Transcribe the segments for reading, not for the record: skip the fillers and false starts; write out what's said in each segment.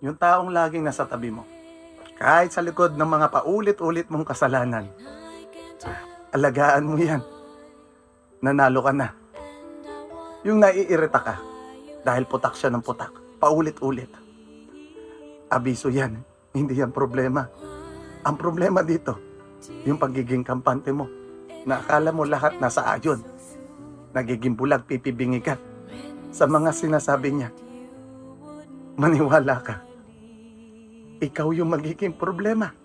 Yung taong laging nasa tabi mo. Kahit sa likod ng mga paulit-ulit mong kasalanan, alagaan mo yan. Nanalo ka na. Yung naiirita ka, dahil putak siya ng putak, paulit-ulit. Abiso yan, hindi yan problema. Ang problema dito, yung pagiging kampante mo, na akala mo lahat nasa ayon. Nagiging bulag, pipibingi ka sa mga sinasabi niya. Maniwala ka. Ikaw yung magiging problema.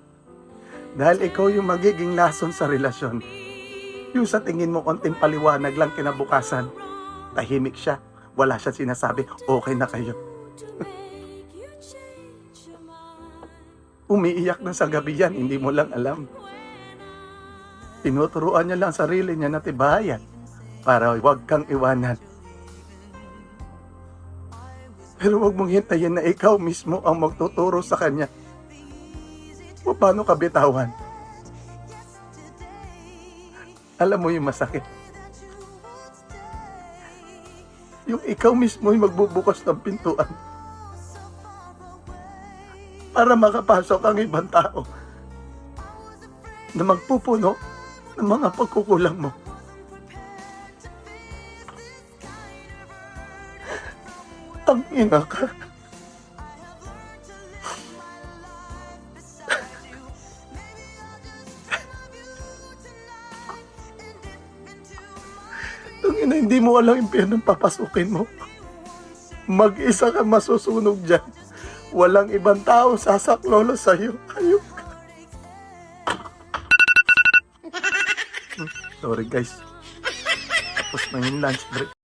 Dahil ikaw yung magiging lason sa relasyon. Yung sa tingin mo konting paliwanag lang kinabukasan, tahimik siya, wala siya sinasabi, okay na kayo. Umiiyak na sa gabi yan, hindi mo lang alam. Tinuturuan niya lang sarili niya na tibayan para huwag kang iwanan. Pero huwag mong hintayin na ikaw mismo ang magtuturo sa kanya kung paano ka bitawan. Alam mo yung masakit. Yung ikaw mismo yung magbubukas ng pintuan para makapasok ang ibang tao na magpupuno ng mga pagkukulang mo. Tangina ka. Tangina, hindi mo alam yung pinang papasukin mo. Mag-isa ka masusunog dyan. Walang ibang tao sasaklolo sa'yo. Ayok ka. Sorry guys. Tapos na yung lunch break.